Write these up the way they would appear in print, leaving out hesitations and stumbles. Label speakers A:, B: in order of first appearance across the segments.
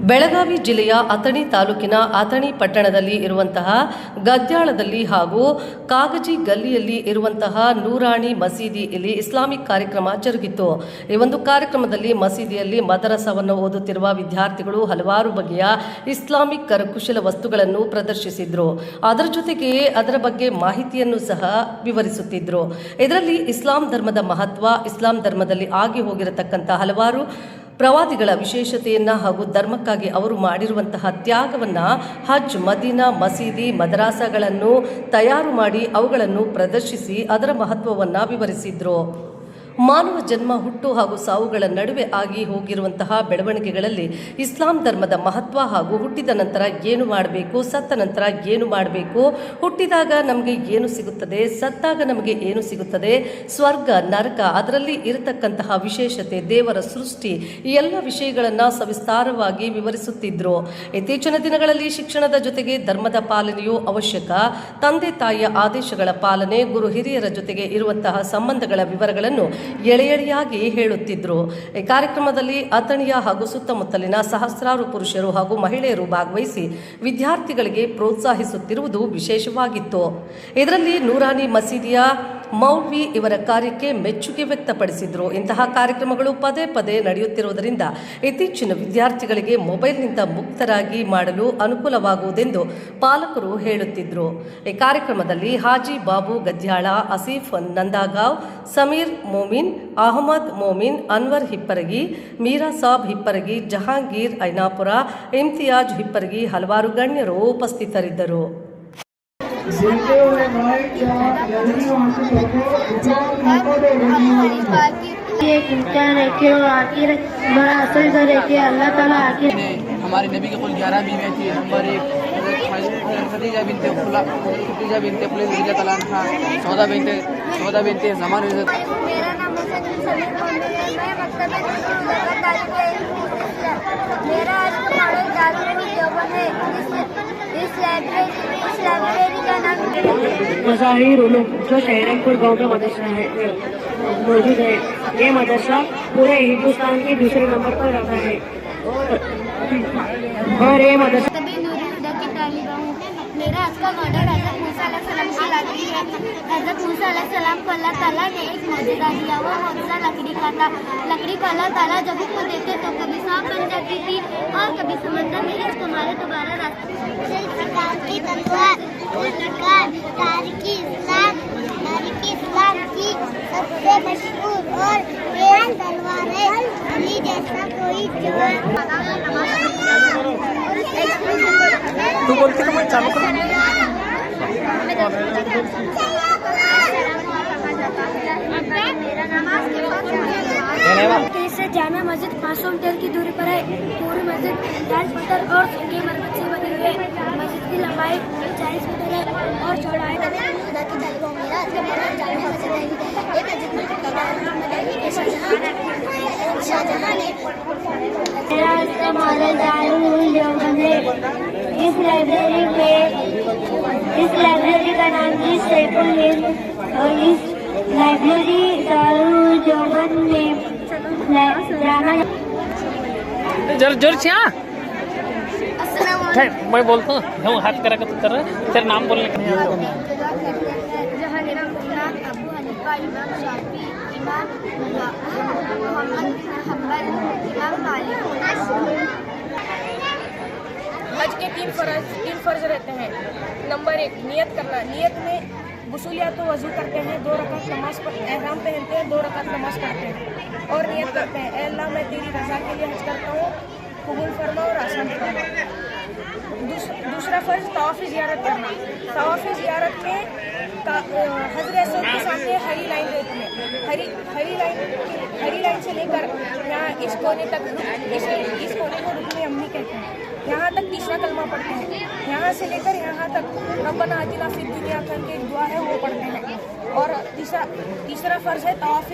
A: ಬೆಳಗಾವಿ ಜಿಲ್ಲೆಯ ಅಥಣಿ ತಾಲೂಕಿನ ಅಥಣಿ ಪಟ್ಟಣದಲ್ಲಿ ಇರುವಂತಹ ಗದ್ಯಾಳದಲ್ಲಿ ಹಾಗೂ ಕಾಗಜಿ ಗಲ್ಲಿಯಲ್ಲಿ ಇರುವಂತಹ ನೂರಾಣಿ ಮಸೀದಿಯಲ್ಲಿ ಇಸ್ಲಾಮಿಕ್ ಕಾರ್ಯಕ್ರಮ ಜರುಗಿತು. ಈ ಒಂದು ಕಾರ್ಯಕ್ರಮದಲ್ಲಿ ಮಸೀದಿಯಲ್ಲಿ ಮದರಸವನ್ನು ಓದುತ್ತಿರುವ ವಿದ್ಯಾರ್ಥಿಗಳು ಹಲವಾರು ಬಗೆಯ ಇಸ್ಲಾಮಿಕ್ ಕರಕುಶಲ ವಸ್ತುಗಳನ್ನು ಪ್ರದರ್ಶಿಸಿದ್ರು. ಅದರ ಜೊತೆಗೆ ಅದರ ಬಗ್ಗೆ ಮಾಹಿತಿಯನ್ನು ಸಹ ವಿವರಿಸುತ್ತಿದ್ರು. ಇದರಲ್ಲಿ ಇಸ್ಲಾಂ ಧರ್ಮದ ಮಹತ್ವ, ಇಸ್ಲಾಂ ಧರ್ಮದಲ್ಲಿ ಆಗಿ ಹೋಗಿರತಕ್ಕಂಥ ಹಲವಾರು ಪ್ರವಾದಿಗಳ ವಿಶೇಷತೆಯನ್ನು ಹಾಗೂ ಧರ್ಮಕ್ಕಾಗಿ ಅವರು ಮಾಡಿರುವಂತಹ ತ್ಯಾಗವನ್ನು, ಹಜ್, ಮದೀನಾ, ಮಸೀದಿ, ಮದರಾಸಗಳನ್ನು ತಯಾರು ಮಾಡಿ ಅವುಗಳನ್ನು ಪ್ರದರ್ಶಿಸಿ ಅದರ ಮಹತ್ವವನ್ನು ವಿವರಿಸಿದ್ರು. ಮಾನವ ಜನ್ಮ, ಹುಟ್ಟು ಹಾಗೂ ಸಾವುಗಳ ನಡುವೆ ಆಗಿ ಹೋಗಿರುವಂತಹ ಬೆಳವಣಿಗೆಗಳಲ್ಲಿ ಇಸ್ಲಾಂ ಧರ್ಮದ ಮಹತ್ವ ಹಾಗೂ ಹುಟ್ಟಿದ ನಂತರ ಏನು ಮಾಡಬೇಕು, ಸತ್ತ ನಂತರ ಏನು ಮಾಡಬೇಕು, ಹುಟ್ಟಿದಾಗ ನಮಗೆ ಏನು ಸಿಗುತ್ತದೆ, ಸತ್ತಾಗ ನಮಗೆ ಏನು ಸಿಗುತ್ತದೆ, ಸ್ವರ್ಗ, ನರಕ, ಅದರಲ್ಲಿ ಇರತಕ್ಕಂತಹ ವಿಶೇಷತೆ, ದೇವರ ಸೃಷ್ಟಿ, ಈ ಎಲ್ಲ ವಿಷಯಗಳನ್ನು ಸವಿಸ್ತಾರವಾಗಿ ವಿವರಿಸುತ್ತಿದ್ದರು. ಇತ್ತೀಚಿನ ದಿನಗಳಲ್ಲಿ ಶಿಕ್ಷಣದ ಜೊತೆಗೆ ಧರ್ಮದ ಪಾಲನೆಯೂ ಅವಶ್ಯಕ. ತಂದೆ ತಾಯಿಯ ಆದೇಶಗಳ ಪಾಲನೆ, ಗುರು ಹಿರಿಯರ ಜೊತೆಗೆ ಇರುವಂತಹ ಸಂಬಂಧಗಳ ವಿವರಗಳನ್ನು ಎಳೆಯಾಗಿ ಹೇಳುತ್ತಿದ್ದರು. ಈ ಕಾರ್ಯಕ್ರಮದಲ್ಲಿ ಅಥಣಿಯ ಹಾಗೂ ಸುತ್ತಮುತ್ತಲಿನ ಸಹಸ್ರಾರು ಪುರುಷರು ಹಾಗೂ ಮಹಿಳೆಯರು ಭಾಗವಹಿಸಿ ವಿದ್ಯಾರ್ಥಿಗಳಿಗೆ ಪ್ರೋತ್ಸಾಹಿಸುತ್ತಿರುವುದು ವಿಶೇಷವಾಗಿತ್ತು. ಇದರಲ್ಲಿ ನೂರಾನಿ ಮಸೀದಿಯ ಮೌಲ್ವಿ ಇವರ ಕಾರ್ಯಕ್ಕೆ ಮೆಚ್ಚುಗೆ ವ್ಯಕ್ತಪಡಿಸಿದರು. ಇಂತಹ ಕಾರ್ಯಕ್ರಮಗಳು ಪದೇ ಪದೇ ನಡೆಯುತ್ತಿರುವುದರಿಂದ ಇತ್ತೀಚಿನ ವಿದ್ಯಾರ್ಥಿಗಳಿಗೆ ಮೊಬೈಲ್ನಿಂದ ಮುಕ್ತರಾಗಿ ಮಾಡಲು ಅನುಕೂಲವಾಗುವುದೆಂದು ಪಾಲಕರು ಹೇಳುತ್ತಿದ್ದರು. ಈ ಕಾರ್ಯಕ್ರಮದಲ್ಲಿ ಹಾಜಿ ಬಾಬು ಗದ್ಯಾಳ, ಆಸೀಫ್ ನಂದಾಗಾಂವ್, ಸಮೀರ್ ಮೋಮಿನ್, ಅಹಮದ್ ಮೋಮಿನ್, ಅನ್ವರ್ ಹಿಪ್ಪರಗಿ, ಮೀರಾ ಸಾಬ್ ಹಿಪ್ಪರಗಿ, ಜಹಾಂಗೀರ್ ಐನಾಪುರ, ಇಮ್ತಿಯಾಜ್ ಹಿಪ್ಪರಗಿ, ಹಲವಾರು ಗಣ್ಯರು ಉಪಸ್ಥಿತರಿದ್ದರು.
B: एक इम्तिहान है कि वो आखिर हमारा असल घर है कि अल्लाह ताला आखिर
C: हमारे नबी के कुल 11 बीवियाँ थी। नंबर 1 खदीजा बिनते खुलैफ रज़ी अल्लाह अन्हा, सौदा बिनते ज़मान।
D: मेरा नाम मैं मकतब मेरा आज कॉलेज दारुल देवबंद है। इस लाइब्रेरी का नाम
B: मज़ाहिर उलूम जो शहरनपुर गांव का मदरसा है मौजूद है। ये मदरसा पूरे हिंदुस्तान के दूसरे नंबर पर रखा है और ये मदरसा
D: तभी नूरी हुदा की तालिबा हूँ। मेरा आज का मॉडल हज़रत मूसा अलैहिस्सलाम की लकड़ी है। हज़रत मूसा अलैहिस्सलाम को अल्लाह ताला ने एक मौजूदा दिया। वो मौजूदा लकड़ी का था। लकड़ी को अल्लाह ताला जब उसको देते तो कभी सांप बन जाती थी और कभी समंदर में इसको मारे दोबारा रास्ते की तलवार तारीकी इस्लाम की सबसे मशहूर और बेहद तलवार है। अली जैसा कोई जवान
C: तू बोलते तो मैं चालू कर।
B: इससे जामा मस्जिद 500 मीटर की दूरी पर है। पूरी मस्जिद 10 मीटर और संगे मरम्मत से बनी हुई है। मस्जिद की लंबाई 40 मीटर है और चौड़ाई इस लाइब्रेरी का नाम सैफुल हिंद और इस लाइब्रेरी दारुल देवबंद में
C: जोर से मैं बोलता हूँ हाथ करा कर तेरा नाम बोलने का नहीं आता।
D: जहाँ मेरा गुलाम अबू हनीफा, इमाम शाफी, इमाम मोहम्मद बिन हम्बल, इमाम मालिक।
E: हज के तीन फर्ज रहते हैं। नंबर 1 नियत करना। नियत में गुस्ल तो वजू करते हैं, 2 रकात नमाज एहराम पहनते हैं, 2 रकात नमाज पढ़ते हैं और नियत करते हैं, ऐ अल्लाह मैं तेरी रज़ा के लिए हज करता हूँ, कबूल फरमा और आसान फरमा। दूसरा फ़र्ज तवाफ़ ज़ियारत करना। तवाफ़ ज़ियारत में हज़रत असवद के सामने हरी लाइन रहती है। हरी लाइन से लेकर यहाँ इस कोने तक, इस कोने को रुकने अम्मी कहते हैं। यहाँ तक तीसरा कलमा पढ़ते हैं। यहाँ से लेकर यहाँ तक रब्बना आतिना फिद दुनिया करके एक दुआ है वो पढ़ते हैं। और तीसरा फ़र्ज़ है तवाफ़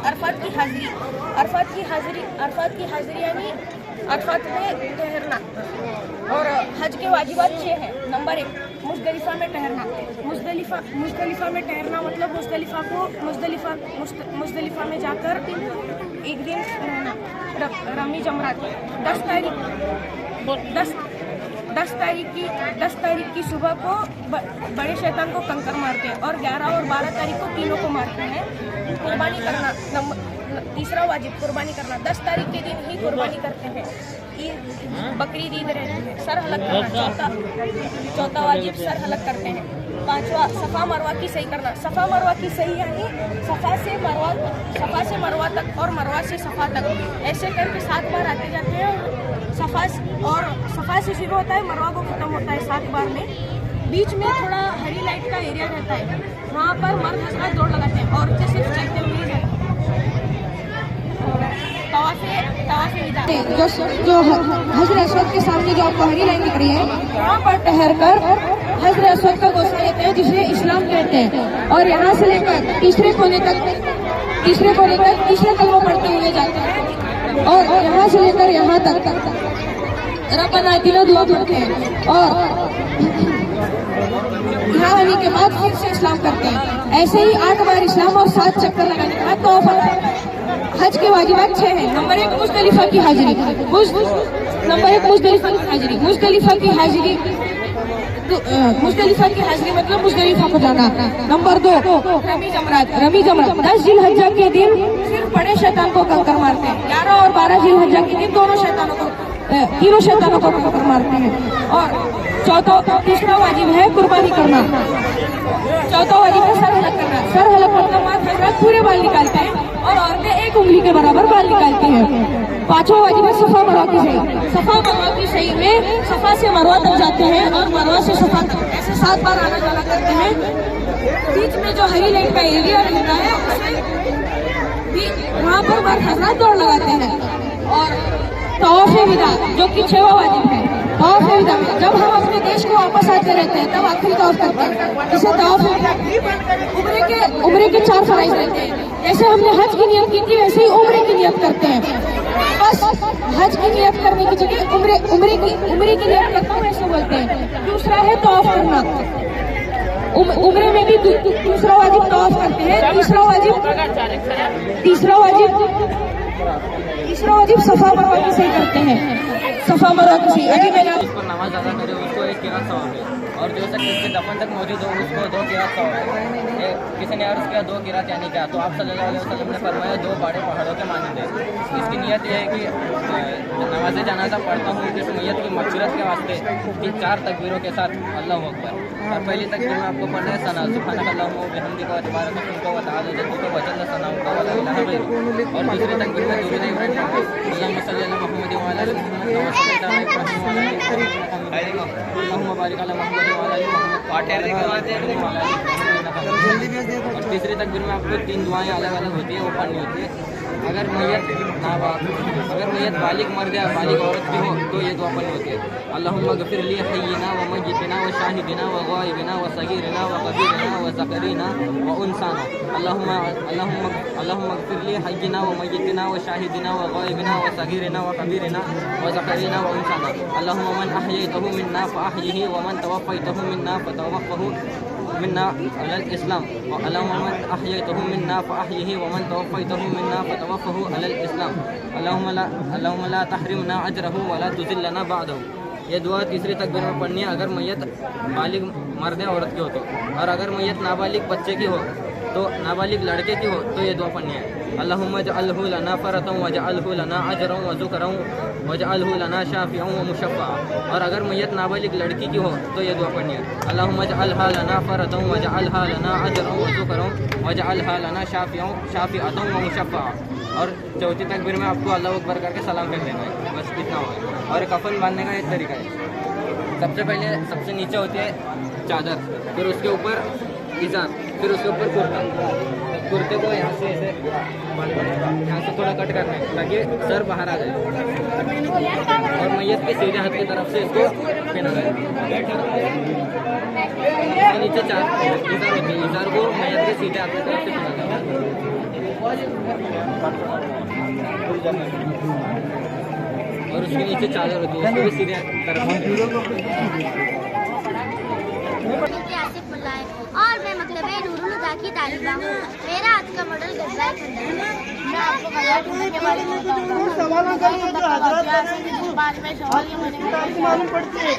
E: अरफात की हाज़िरी। अरफात की हाज़िरी यानी अरफात में ठहरना। और हज के वाजिबात 6 हैं। नंबर 1 मुज़दलिफ़ा में ठहरना। मुज़दलिफ़ा में ठहरना मतलब मुज़दलिफ़ा में जाकर एक दिन रहना रमी जमरात 10 तारीख की सुबह को बड़े शैतान को कंकर मारते हैं और 11 और 12 तारीख को तीनों को मारते हैं। कुर्बानी करना तीसरा वाजिब कुर्बानी करना 10 तारीख के दिन ही कुर्बानी करते हैं। बकरीद ईद रहती है। सर हलक करना चौथा वाजिब सर हलक करते हैं। पांचवा सफ़ा मरवा की सही करना। सफ़ा मरवा की सही यानी सफ़ा से मरवा तक और मरवा से सफ़ा तक ऐसे करके 7 बार आते जाते हैं। सफ़ा से शुरू होता है, मरवा को ख़त्म होता है 7 बार में। बीच में थोड़ा हरी लाइट का एरिया रहता है, वहाँ पर मर्द हजरत दौड़ लगाते हैं, औरतें सिर्फ चलते हुए जाती हैं।
F: जो हजरत अस्वद के सामने जो आपको हरी लाइन दिख रही है, वहाँ पर ठहर कर हजरत अस्वद का गोश्त लेते हैं, जिसे इस्लाम कहते हैं। और यहाँ से लेकर तीसरे कोने तक तीसरा कलमा पढ़ते हुए जाते हैं और यहाँ से लेकर यहाँ तक रब्बना आतिना दुआ पढ़ते हैं और यहाँ आने के बाद फिर से इस्लाम करते हैं। ऐसे ही 8 बार इस्लाम और 7 चक्कर लगाने के बाद तौफ आता है। हज के वाजिबात 6 हैं। नंबर 1 मुज़दलिफा की हाजिरी। मुज़दलिफा की हाजिरी मतलब मुज़दलिफा को जाना। नंबर 2 रमी जमरात 10 जिलहज्जा के दिन सिर्फ बड़े शैतान को कंकर मारते हैं। 11 और 12 जिलहज्जा के दिन तीनों शैतानों को कंकर मारते हैं। और तीसरा वाजिब है कुर्बानी करना। चौथा वाजिब है सर हलक करना। सर हलक मतलब मर्द हजरत पूरे बाल निकालते हैं और औरतें 1 उंगली के बराबर बाल निकालती हैं। पांचवा वाजिब है सफा मरवा की सही। सफा मरवा की सही में सफा से मरवा तक जाते हैं और मरवा से सफा तक ऐसे 7 बार आना जाना करते हैं। बीच में जो हरी लाइट का एरिया रहता है वहाँ पर मर्द हजरत दौड़ लगाते हैं। और तवाफ विदा जो कि 6वां वाजिब है। तवाफ विदा में जब हम अपने देश को वापस आते रहते हैं तब आखिरी तवाफ करते हैं, जिसे तवाफ उम्रे के 4 फराइज रहते हैं। जैसे हमने हज की नियत की थी वैसे ही उम्रे की नियत करते हैं। बस हज की नियत करने की जगह उम्रे की नियत करता हूँ ऐसे बोलते हैं। दूसरा है तवाफ करना। उम्रे में भी दूसरा वाजिब तवाफ करते हैं। तीसरा वाजिब सफा मरवा की सही करते हैं। सफा मरवा की सही अभी मैंने
C: जिस पर नमाज अदा करे उसको 1 किरात सवाब है और जो शख्स इसके दफन तक मौजूद हो उसको 2 किरात सवाब है। किसी ने अर्ज़ किया 2 किरात यानी क्या, तो आप सल्लल्लाहु अलैहि वसल्लम ने फरमाया 2 बड़े पहाड़ों के मानंद है। इसकी नियत यह है कि नमाज जनाजा पढ़ता हूँ जिस मैयत की मग़फ़िरत के वास्ते कि 4 तकबीरों के साथ अल्लाहु अकबर। और पहली तकबीर में आपको पढ़ना है सना सुब्हानकल्लाहुम्मा व बिहम्दिका व तबारक इसमुका व तआला जद्दुका व जल्ल सनाउका व ला इलाहा गैरुक। और दूसरी तकबीर में दुरूद इब्राहिम अल्लाहुम्मा सल्लि अला मुहम्मद व अला आलि मुहम्मद व सल्लि अला इब्राहिम व अला आलि इब्राहिम अल्लाहुम्मा बारिक अला मुहम्मद व अला आलि मुहम्मद। और तीसरी तकबीर में आपको 3 दुआएं अलग अलग होती है, वो पढ़नी होती है। अगर मैयत बालिग मर्द या बालिग औरत की हो तो ये दुआ पढ़नी होती है। अल्लाहुम्मा गफिर ली हय्यिना व मय्यितना व शाहिदिना व गायबिना व सगीरिना व कबीरिना व ज़करीना व उनसाना। अल्लाहुम्मा गफिर ली हय्यिना व मय्यितना व शाहिदिना व गायबिना व सगीरिना व कबीरिना व ज़करीना व उनसाना। अल्लाहुम्मा मन अहयैतहु मिन्ना फ़अहयिही व मन तवफ़्फ़ैतहु मिन्ना फ़तवफ़्फ़हु मिन्ना अलल इस्लाम। अल्लाहुम्मा मन अहयैतहु मिन्ना फ़अहयिही व मन तवफ़्फ़ैतहु मिन्ना फ़तवफ़्फ़हु अलल इस्लाम। अल्लाहुम्मा ला तहरिमना अजरहु व ला तुज़िल्लना बअदहु। ये दुआ तीसरी तकबीर में पढ़नी है अगर मैयत बालिग मर्द या औरत की हो तो। और अगर मैयत नाबालिग बच्चे की हो तो नाबालिग लड़के की हो तो ये दुआ पढ़नी है। अल्लाहुम्मा जअलहु लना फ़रतन व जअलहु लना अजरन व ज़ुकरन व जअलहु लना शाफ़िअन व मुशफ़्फ़अ। और अगर मैयत नाबालिग लड़की की हो तो ये दुआ पढ़नी है। अल्लाहुम्मा जअलहा लना फ़रतन व जअलहा लना अजरन व ज़ुकरन व जअलहा लना शाफ़िअतन व मुशफ़्फ़अ। और चौथी तकबीर में आपको अल्लाहु अकबर करके सलाम कर देना है, बस इतना होगा। और कफन बांधने का एक तरीका है। सबसे पहले सबसे नीचे होती है चादर, फिर उसके ऊपर इज़ार, फिर उसके ऊपर कुर्ता। कुर्ते को यहाँ से ऐसे यहाँ से थोड़ा कट करना है ताकि सर बाहर आ जाए और मैयत के सीधे हाथ की तरफ से इसको पहना जाए। नीचे इज़ार होती है, इज़ार को मैयत के सीधे हाथ की तरफ से पहना जाए और उसके नीचे चादर होती है, उसको भी सीधे तरफ
D: और मैं मतलब मैं नूरुल हुदा की तालिबा हूँ। मेरा आज का मॉडल गजबाए खंडर है। मैं आपको गजबाए खंडर के बारे में बताऊंगा। बाद में सवाल ये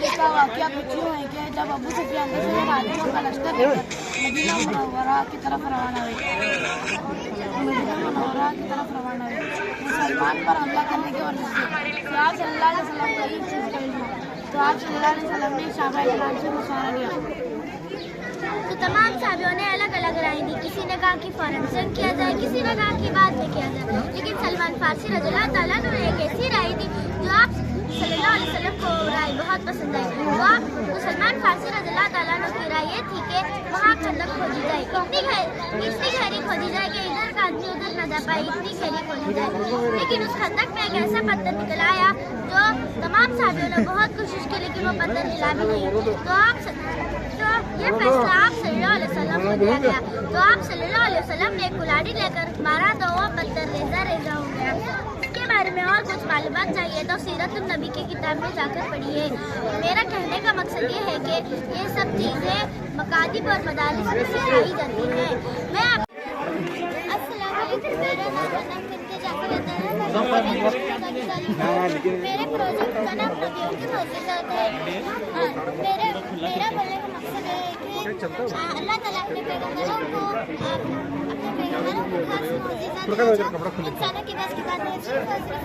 D: इसका वाकया कुछ यूँ है कि जब अबू सुफियान से राजियों का लश्कर लेकर मदीना मुनव्वरा की तरफ रवाना हुए, मुसलमान पर हमला करने की वजह से तो आप सल्लल्लाहु अलैहि वसल्लम को एक चीज़ कही तो आप सल्लल्लाहु अलैहि वसल्लम ने साहबा इकराम से मशवरा लिया। तो तमाम साहबियों ने अलग अलग राय दी। किसी ने कहा कि फौरन जंग किया जाए, किसी ने कहा कि बाद में किया जाए, लेकिन सलमान फारसी रज़ियल्लाहु ताला अन्हु ने एक ऐसी राय दी जो आप सल्लल्लाहु अलैहि वसल्लम को राय बहुत पसंद आई। तो सलमान फारसी रज़ियल्लाहु ताला अन्हु की राय ये थी कि वहाँ खंदक खोदी जाए, इतनी गहरी खोदी जाए कि इधर का आदमी उधर न जा पाए, इतनी गहरी खोदी जाए। लेकिन उस खंदक में एक ऐसा पत्थर निकल आया जो तमाम साहबियों ने बहुत कोशिश की, लेकिन वो पत्थर हिला भी नहीं। तो ये फैसला आप सल्लल्लाहु अलैहि वसल्लम को दिया गया। तो आप सल्लल्लाहु अलैहि वसल्लम ने कुल्हाड़ी लेकर मारा तो वो पत्थर रेजा रेजा हो गया। इसके बारे में और कुछ मालूमात चाहिए तो सीरतुन नबी की किताब में जाकर पढ़िए। मेरा कहने का मकसद ये है कि ये सब चीज़ें मकातिब और मदारिस में सिखाई जाती हैं। मैं मेरे प्रोजेक्ट का नाम नबियों की मोजिज़ात है। मेरा बोलने का मकसद है कि अल्लाह ताला अपने पैगंबरों को खास मोजिज़ात इंसानों के बस की बात नहीं, सिर्फ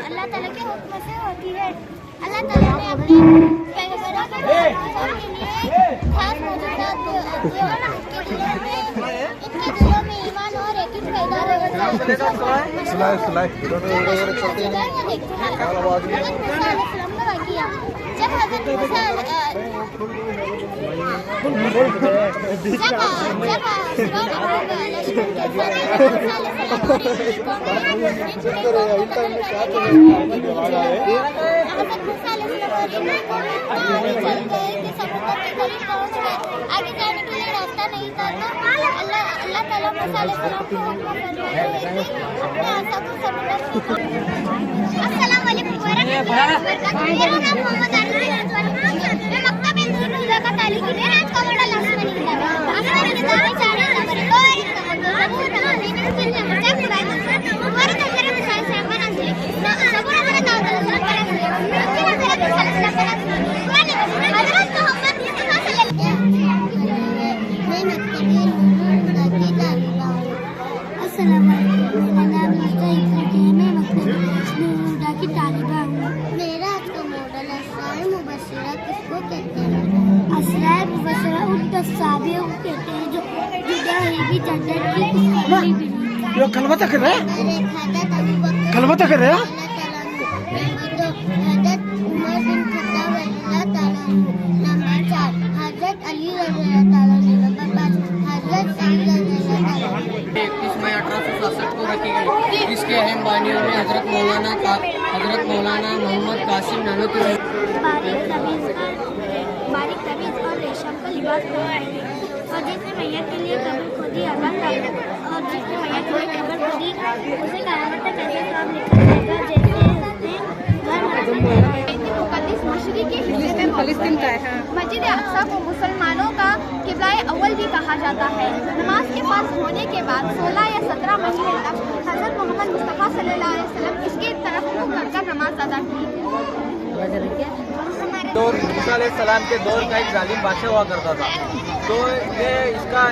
D: अल्लाह ताला के हुक्म से होती है। अल्लाह ताला ने अपने पैगंबरों के लिए खास मोजिज़ात दिए और इनके दिलों में ईमान और यकीन पैदा रहेगा। जब हज़रत मूसा आगे जाने के लिए रास्ता नहीं था, तो अल्लाह ताला मूसा अलैहिस्सलाम को अपने आसा को समुद्र अस्सलाम वालेकुम वरहमतुल्लाहि वबरकातुहू। मेरा नाम मोहम्मद आरिफ है। मैं मक्तब नूरुल हुदा का तालिब हूँ। मेरा आज का मॉडल आसमानी हिजाब है। आसमानी हिजाब में 4 नंबर 2 सबूर नंबर 3 नंबर 4 कुरान हमारे नजर में सारे सामान अंजलि सबूर हमारा दाऊद अलैहिस्सलाम पर अंजलि उसके हजरत मूसा अलैहिस्सलाम पर अंजलि कुरान हजरत मोहम्मद मुस्तफा सल्लल्लाहु मैं मक्तब नूरुल हुदा की तालिबा हूँ। अस्सलाम वालेकुम। मेरा नाम मुस्तईद है। मैं मक्तब नूरुल हुदा की तालिबा हूँ। मेरा आज का मॉडल असराए मुबश्शिरा किसको कहते हैं? असराए मुबश्शिरा उन तस्साबियों को कहते हैं जो जाहिली जन्नत की खुशखबरी मिली।
G: यो कलमा तक कर रहा है, कलमा तक कर रहा है।
D: नंबर 2 हज़रत उमर बिन खत्ताब रज़ियल्लाहु ताला नंबर 4 हज़रत अली रज़ियल्लाहु ताला नंबर 5 हज़रत अली रज़ियल्लाहु ताला
C: 21 मई 1867 को रखी गई। इसके अहम बानियों में हजरत मौलाना मोहम्मद कासिम नानोतवी बारीक तमीज़ और रेशम का लिबास पहनाए थे। और जिसने मैया के लिए कब्र खोदी अल्लाह ताला और जिसने मैया के लिए कब्र खोदी उसे क़यामत तक ऐसे काम लिखा जाएगा जैसे उसने मुक़द्दस मशरिक़ी हिस्से में फ़लस्तीन का है। मस्जिद अक़सा को मुसलमानों का क़िबला अव्वल भी कहा जाता है। नमाज के पास होने के बाद 16 या 17 महीने तक हज़रत मोहम्मद मुस्तफ़ा सल्लल्लाहु अलैहि वसल्लम इसकी तरफ मुँह करकर नमाज अदा की।
G: मूसा अलैहिस्सलाम के दौर का एक जालिम बादशाह हुआ करता था। तो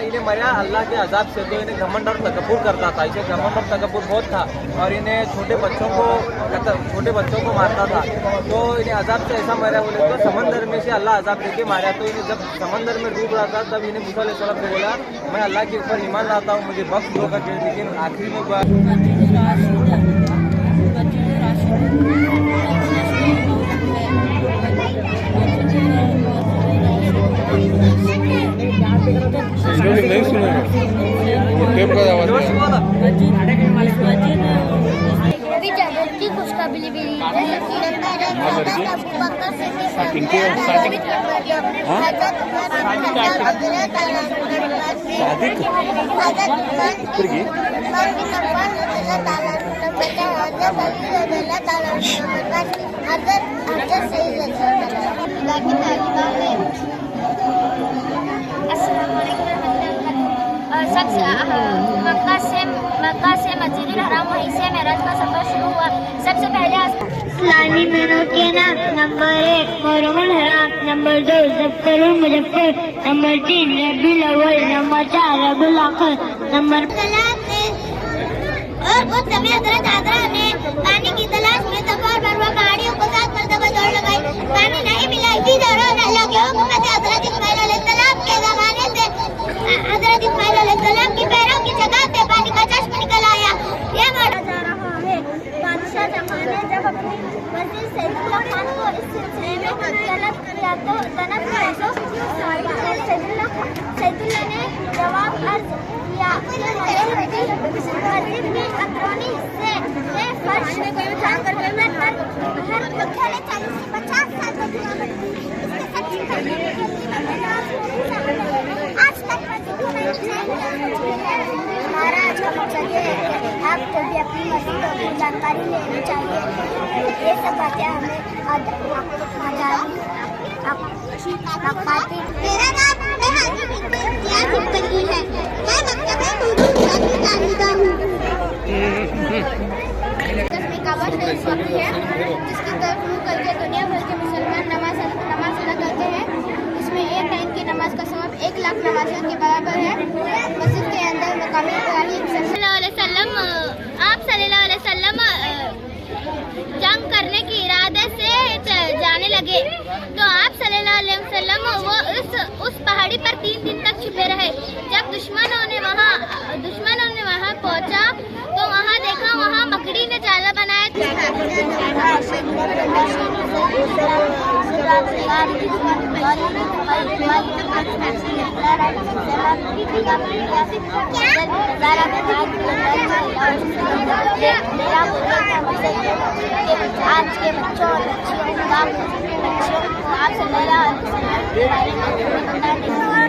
G: इन्हें मरा अल्लाह के अजाब से। तो इन्हें घमंड और तकब्बुर करता था। इसे घमंड और तकब्बुर बहुत था और इन्हें छोटे बच्चों को मारता था। तो इन्हें अजाब से ऐसा मारा बोले तो समंदर में से अल्लाह अजाब देके मारा। तो इन्हें जब समंदर में डूब रहा था तब इन्हें मूसा अलैहिस्सलाम को बोला मैं अल्लाह के ऊपर ईमान लाता हूँ, मुझे बख्श दो करके। लेकिन आखिरी में
H: नहीं सुना टेप का आवाज
D: की खुशखबरी मिली अस्सलाम वालेकुम। मक्का से मस्जिदुल हराम, वहीं से मेराज का सफर शुरू हुआ। सबसे पहले इस्लामी महीनों के नाम: नंबर 1 मुहर्रम हराम, नंबर 2 ज़फ़रुल मुज़फ़्फ़र, नंबर 3 रबीउल अव्वल, नंबर 4 रबीउल आखिर, नंबर और उस समय हज़रत आदरा ने पानी की तलाश में सफा और मरवा पहाड़ियों को 7 मरतबा दौड़ लगाई। पानी नहीं मिला। इसी दौरान अल्लाह के हुक्म से हज़रत इस्माइल अलैहिस्सलाम के ज़माने से हज़रत इस्माइल अलैहिस्सलाम की पैरों की जगह से पानी का चश्मा निकल आया। यह माना जा रहा है बादशाह जहां ने जब अपनी वज़ीर सैदुल्लाह खान को इस सिलसिले में तलब किया तो सैदुल्लाह ने जवाब अर्ज किया। मस्जिद में अंदरूनी हिस्से में फर्श में कोई विचार कर हर 40 से 50 साल तक आज तक हमारा आज का मकसद ये है कि आपको भी अपनी मस्जिदों की जानकारी लेनी चाहिए। ये सब बातें हमें मेरा नाम सिद्दीकी है। मैं मक्तबे तालिबा हूँ। काबा शरीफ शॉपी है जिसकी तरफ मुँह करके दुनिया भर के मुसलमान नमाज अदा करते हैं। इसमें एक टाइम की नमाज का सवाब 1 लाख नमाजियों के बराबर है। मस्जिद के अंदर मकामी आप सल्लल्लाहु अलैहि वसल्लम जंग करने के इरादे से जाने लगे तो आप सल्लल्लाहु अलैहि वसल्लम वो उस पहाड़ी पर 3 दिन तक छुपे रहे। जब दुश्मनों ने वहाँ पहुँचा तो वहाँ देखा वहाँ मकड़ी ने जाला बनाया था। आज के बच्चों और बच्चियों को आप सल्लल्लाहु अलैहि वसल्लम के बारे में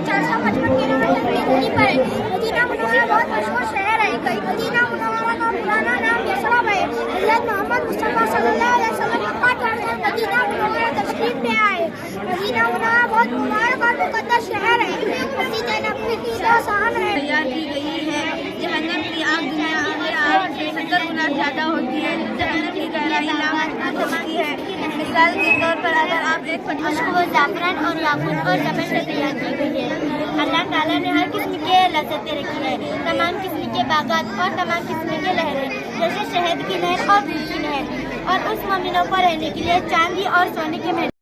D: 455 किलोमीटर की दूरी पर मदीना मुनव्वरा बहुत मशहूर शहर है। मदीना मुनव्वरा का पुराना नाम यसरब है। हज़रत मोहम्मद मुस्तफ़ा सल्लल्लाहु अलैहि वसल्लम 5 वर्ष में मदीना मुनव्वरा तशरीफ ले आए। मदीना मुनव्वरा बहुत मुबारक और मुक़द्दस शहर है। मस्जिद नबवी की 10 शान है।
I: तैयार की गई है। जहन्नम की आग दुनिया में आग से 70 गुना ज़्यादा होती है। जहन्नम की गहराई लाख होती है। मिसाल के तौर पर अगर आप एक
D: खुशबू ज़ाफ़रान और याकूत और ज़बर से तैयार की गई है। अल्लाह ताला ने हर किस्म के लज़्ज़तें रखी है। तमाम किस्म के बागात और तमाम किस्म के लहरें जैसे शहद की नहर और दूध की नहर और उस मोमिनों पर रहने के लिए चांदी और सोने के महल।